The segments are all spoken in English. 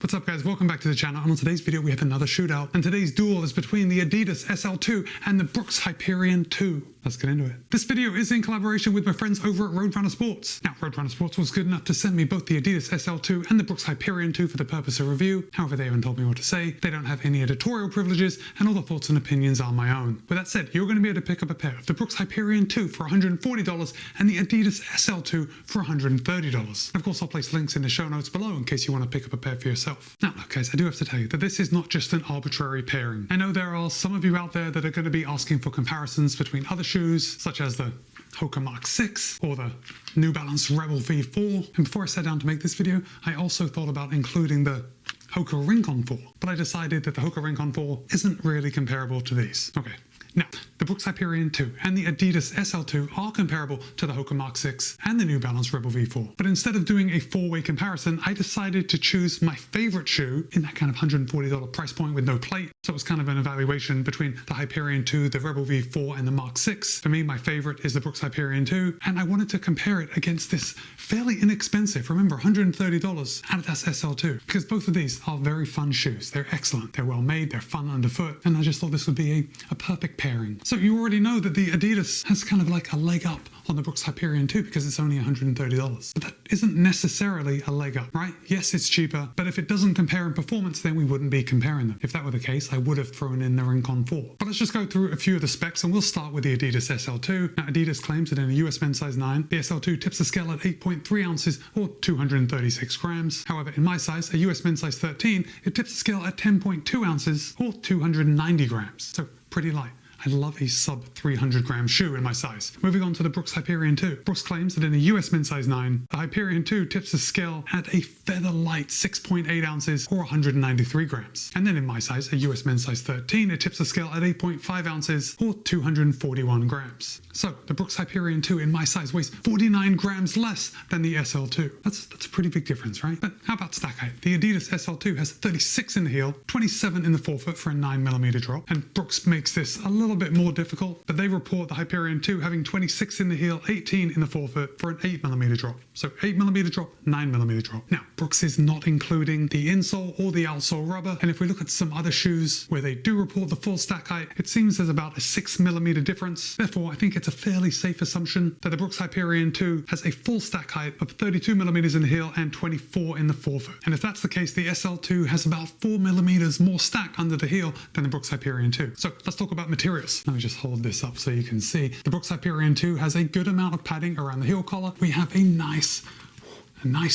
What's up guys, welcome back to the channel, and on today's video we have another shootout, and today's duel is between the Adidas SL2 and the Brooks Hyperion 2. Let's get into it. This video is in collaboration with my friends over at Roadrunner Sports. Now, Roadrunner Sports was good enough to send me both the Adidas SL2 and the Brooks Hyperion 2 for the purpose of review. However, they haven't told me what to say, they don't have any editorial privileges, and all the thoughts and opinions are my own. With that said, you're going to be able to pick up a pair of the Brooks Hyperion 2 for $140 and the Adidas SL2 for $130. Of course, I'll place links in the show notes below in case you want to pick up a pair for yourself. Now, look guys, I do have to tell you that this is not just an arbitrary pairing. I know there are some of you out there that are going to be asking for comparisons between other shoes, such as the Hoka Mark 6 or the New Balance Rebel V4. And before I sat down to make this video, I also thought about including the Hoka Rincon 4, but I decided that the Hoka Rincon 4 isn't really comparable to these. Okay. Now, the Brooks Hyperion 2 and the Adidas SL2 are comparable to the Hoka Mark 6 and the New Balance Rebel V4. But instead of doing a four-way comparison, I decided to choose my favorite shoe in that kind of $140 price point with no plate. So it was kind of an evaluation between the Hyperion 2, the Rebel V4, and the Mark 6. For me, my favorite is the Brooks Hyperion 2, and I wanted to compare it against this fairly inexpensive, remember, $130 Adidas SL2, because both of these are very fun shoes. They're excellent, they're well made, they're fun underfoot, and I just thought this would be a perfect pairing. So you already know that the Adidas has kind of like a leg up on the Brooks Hyperion 2 because it's only $130. But that isn't necessarily a leg up, right? Yes, it's cheaper, but if it doesn't compare in performance, then we wouldn't be comparing them. If that were the case, I would have thrown in the Rincon 4. But let's just go through a few of the specs, and we'll start with the Adidas SL2. Now, Adidas claims that in a US men's size 9, the SL2 tips the scale at 8.3 ounces or 236 grams. However, in my size, a US men's size 13, it tips the scale at 10.2 ounces or 290 grams. So pretty light. I love a sub 300 gram shoe in my size. Moving on to the Brooks Hyperion 2. Brooks claims that in a US men's size 9, the Hyperion 2 tips the scale at a feather light 6.8 ounces or 193 grams. And then in my size, a US men's size 13, it tips the scale at 8.5 ounces or 241 grams. So the Brooks Hyperion 2 in my size weighs 49 grams less than the SL2. That's a pretty big difference, right? But how about stack height? The Adidas SL2 has 36 in the heel, 27 in the forefoot for a 9mm drop, and Brooks makes this a little bit more difficult, but they report the Hyperion 2 having 26 in the heel, 18 in the forefoot for an 8mm drop. So 8mm drop, 9mm drop. Now, Brooks is not including the insole or the outsole rubber, and if we look at some other shoes where they do report the full stack height, it seems there's about a 6mm difference. Therefore, I think it's a fairly safe assumption that the Brooks Hyperion 2 has a full stack height of 32mm in the heel and 24 in the forefoot. And if that's the case, the SL2 has about 4mm more stack under the heel than the Brooks Hyperion 2. So let's talk about materials. Let me just hold this up so you can see. The Brooks Hyperion 2 has a good amount of padding around the heel collar. We have a nice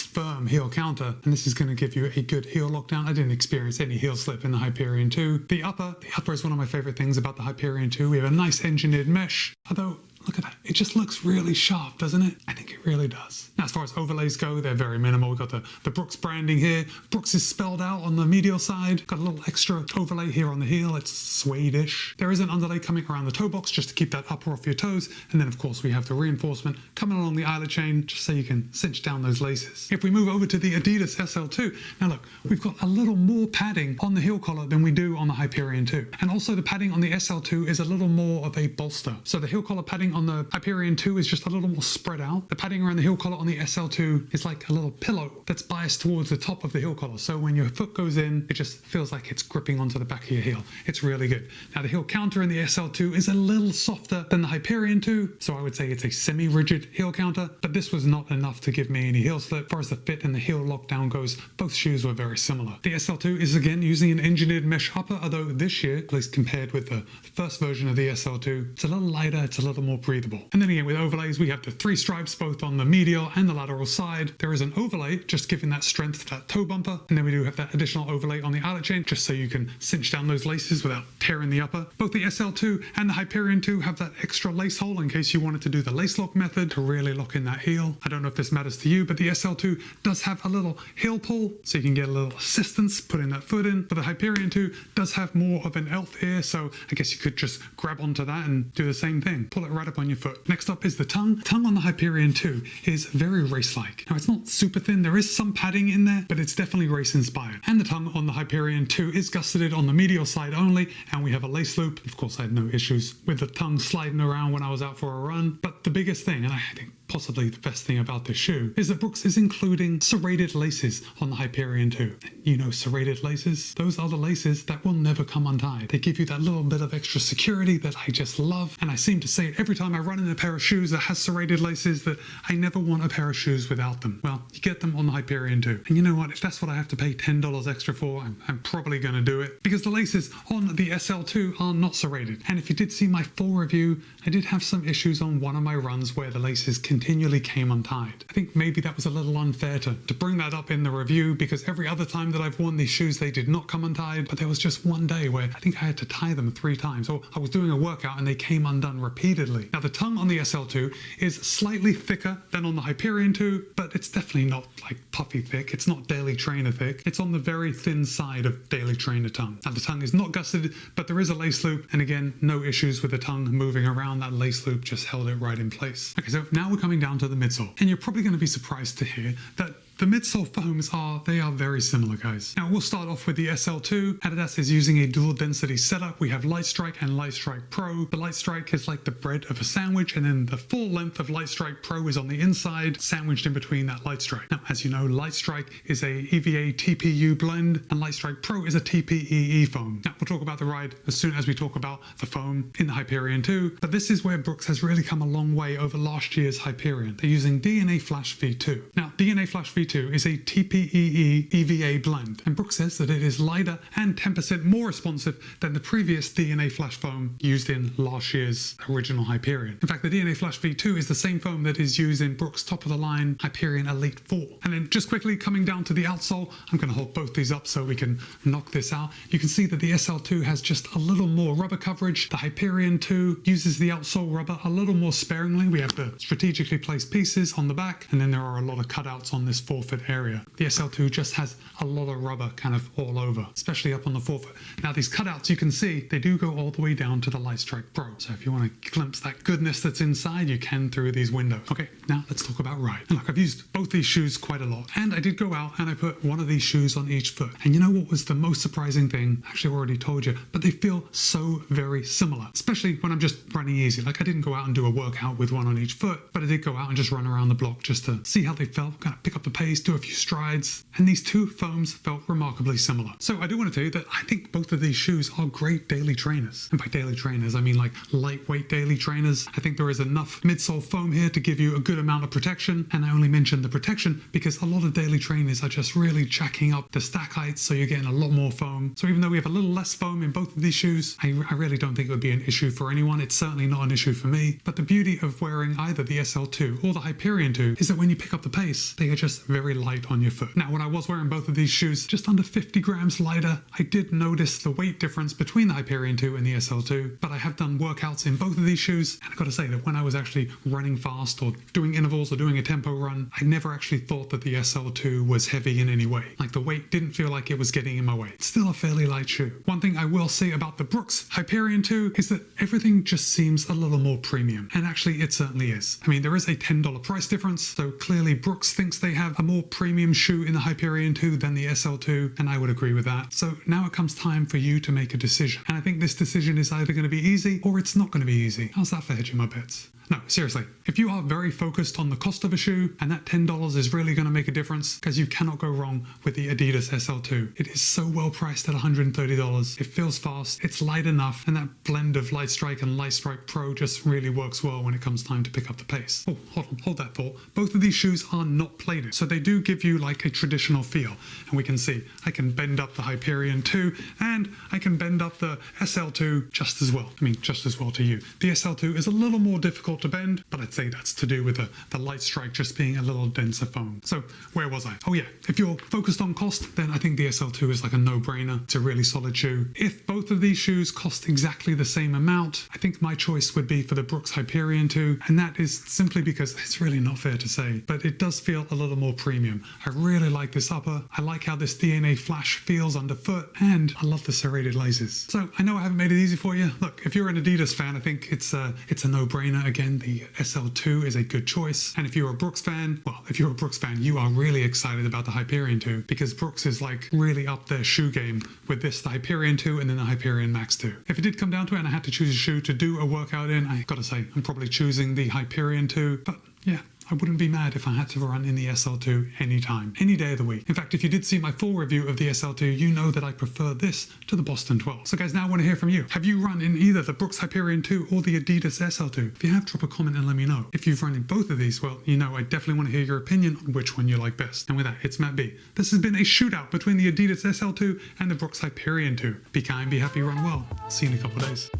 firm heel counter, and this is going to give you a good heel lockdown. I didn't experience any heel slip in the Hyperion 2. The upper is one of my favorite things about the Hyperion 2. We have a nice engineered mesh, although look at that. It just looks really sharp, doesn't it? I think it really does. Now, as far as overlays go, they're very minimal. We've got the Brooks branding here. Brooks is spelled out on the medial side. Got a little extra overlay here on the heel. It's suede-ish. There is an underlay coming around the toe box just to keep that upper off your toes. And then, of course, we have the reinforcement coming along the eyelet chain just so you can cinch down those laces. If we move over to the Adidas SL2, now look, we've got a little more padding on the heel collar than we do on the Hyperion 2. And also the padding on the SL2 is a little more of a bolster. So the heel collar padding on the Hyperion 2 is just a little more spread out. The padding around the heel collar on the SL2 is like a little pillow that's biased towards the top of the heel collar. So when your foot goes in, it just feels like it's gripping onto the back of your heel. It's really good. Now the heel counter in the SL2 is a little softer than the Hyperion 2. So I would say it's a semi-rigid heel counter, but this was not enough to give me any heel slip. As far as the fit and the heel lockdown goes, both shoes were very similar. The SL2 is again using an engineered mesh upper, although this year, at least compared with the first version of the SL2, it's a little lighter, it's a little more breathable. And then again, with overlays, we have the 3 stripes both on the medial and the lateral side. There is an overlay just giving that strength to that toe bumper. And then we do have that additional overlay on the eyelet chain just so you can cinch down those laces without tearing the upper. Both the SL2 and the Hyperion 2 have that extra lace hole in case you wanted to do the lace lock method to really lock in that heel. I don't know if this matters to you, but the SL2 does have a little heel pull so you can get a little assistance putting that foot in. But the Hyperion 2 does have more of an elf ear, so I guess you could just grab onto that and do the same thing. Pull it right up on your foot. Next up is the tongue. The tongue on the Hyperion 2 is very race-like. Now, it's not super thin. There is some padding in there, but it's definitely race-inspired. And the tongue on the Hyperion 2 is gusseted on the medial side only, and we have a lace loop. Of course, I had no issues with the tongue sliding around when I was out for a run. But the biggest thing, and I think possibly the best thing about this shoe is that Brooks is including serrated laces on the Hyperion 2. You know serrated laces? Those are the laces that will never come untied. They give you that little bit of extra security that I just love, and I seem to say it every time I run in a pair of shoes that has serrated laces, that I never want a pair of shoes without them. Well, you get them on the Hyperion 2. And you know what? If that's what I have to pay $10 extra for, I'm probably going to do it, because the laces on the SL2 are not serrated. And if you did see my full review, I did have some issues on one of my runs where the laces continually came untied. I think maybe that was a little unfair to bring that up in the review, because every other time that I've worn these shoes, they did not come untied, but there was just one day where I think I had to tie them 3 times, or I was doing a workout and they came undone repeatedly. Now the tongue on the SL2 is slightly thicker than on the Hyperion 2, but it's definitely not like puffy thick. It's not Daily Trainer thick. It's on the very thin side of Daily Trainer tongue. Now the tongue is not gusseted, but there is a lace loop, and again, no issues with the tongue moving around. That lace loop just held it right in place. Okay, so now we're coming down to the midsole, and you're probably going to be surprised to hear that the midsole foams are very similar, guys. Now we'll start off with the SL2. Adidas is using a dual density setup. We have Light Strike and Light Strike Pro. The Light Strike is like the bread of a sandwich, and then the full length of Light Strike Pro is on the inside, sandwiched in between that Light Strike. Now, as you know, Light Strike is a EVA TPU blend, and Light Strike Pro is a TPEE foam. Now we'll talk about the ride as soon as we talk about the foam in the Hyperion 2, but this is where Brooks has really come a long way over last year's Hyperion. They're using DNA Flash V2. Now, DNA Flash V2 is a TPEE EVA blend, and Brooks says that it is lighter and 10% more responsive than the previous DNA Flash foam used in last year's original Hyperion. In fact, the DNA Flash V2 is the same foam that is used in Brooks' top-of-the-line Hyperion Elite 4. And then just quickly coming down to the outsole, I'm going to hold both these up so we can knock this out. You can see that the SL2 has just a little more rubber coverage. The Hyperion 2 uses the outsole rubber a little more sparingly. We have the strategically placed pieces on the back, and then there are a lot of cutouts on this forefoot area. The SL2 just has a lot of rubber kind of all over, especially up on the forefoot. Now these cutouts, you can see they do go all the way down to the Light Strike Pro. So if you want to glimpse that goodness that's inside, you can through these windows. Okay, now let's talk about ride. And look, I've used both these shoes quite a lot, and I did go out and I put one of these shoes on each foot. And you know what was the most surprising thing? Actually, I already told you, but they feel so very similar, especially when I'm just running easy. Like I didn't go out and do a workout with one on each foot, but I did go out and just run around the block just to see how they felt, kind of pick up the pace, do a few strides, and these two foams felt remarkably similar. So I do want to tell you that I think both of these shoes are great daily trainers. And by daily trainers, I mean like lightweight daily trainers. I think there is enough midsole foam here to give you a good amount of protection. And I only mentioned the protection because a lot of daily trainers are just really jacking up the stack heights, so you're getting a lot more foam. So even though we have a little less foam in both of these shoes, I really don't think it would be an issue for anyone. It's certainly not an issue for me. But the beauty of wearing either the SL2 or the Hyperion 2 is that when you pick up the pace, they are just very light on your foot. Now, when I was wearing both of these shoes, just under 50 grams lighter, I did notice the weight difference between the Hyperion 2 and the SL2, but I have done workouts in both of these shoes, and I've got to say that when I was actually running fast or doing intervals or doing a tempo run, I never actually thought that the SL2 was heavy in any way. Like the weight didn't feel like it was getting in my way. It's still a fairly light shoe. One thing I will say about the Brooks Hyperion 2 is that everything just seems a little more premium, and actually it certainly is. I mean, there is a $10 price difference, so clearly Brooks thinks they have a more premium shoe in the Hyperion 2 than the SL2, and I would agree with that. So now it comes time for you to make a decision, and I think this decision is either going to be easy or it's not going to be easy. How's that for hedging my bets? No, seriously, if you are very focused on the cost of a shoe and that $10 is really going to make a difference, because you cannot go wrong with the Adidas SL2. It is so well priced at $130. It feels fast, it's light enough, and that blend of Light Strike and Light Strike Pro just really works well when it comes time to pick up the pace. Oh, hold that thought. Both of these shoes are not plated, so they do give you like a traditional feel. And we can see I can bend up the Hyperion 2 and I can bend up the SL2 just as well. I mean, just as well to you. The SL2 is a little more difficult to bend, but I'd say that's to do with the Light Strike just being a little denser foam. So where was I? Oh yeah, if you're focused on cost, then I think the SL2 is like a no-brainer. It's a really solid shoe. If both of these shoes cost exactly the same amount, I think my choice would be for the Brooks Hyperion 2, and that is simply because it's really not fair to say, but it does feel a little more premium. I really like this upper. I like how this DNA Flash feels underfoot, and I love the serrated laces. So I know I haven't made it easy for you. Look, if you're an Adidas fan, I think it's a no-brainer. Again, the SL2 is a good choice. And if you're a Brooks fan, well, if you're a Brooks fan, you are really excited about the Hyperion 2, because Brooks is like really up their shoe game with this, the Hyperion 2 and then the Hyperion Max 2. If it did come down to it and I had to choose a shoe to do a workout in, I gotta say, I'm probably choosing the Hyperion 2, but yeah, I wouldn't be mad if I had to run in the SL2 anytime, any day of the week. In fact, if you did see my full review of the SL2, you know that I prefer this to the Boston 12. So guys, now I want to hear from you. Have you run in either the Brooks Hyperion 2 or the Adidas SL2? If you have, drop a comment and let me know. If you've run in both of these, well, you know I definitely want to hear your opinion on which one you like best. And with that, it's Matt B. This has been a shootout between the Adidas SL2 and the Brooks Hyperion 2. Be kind, be happy, run well. See you in a couple of days.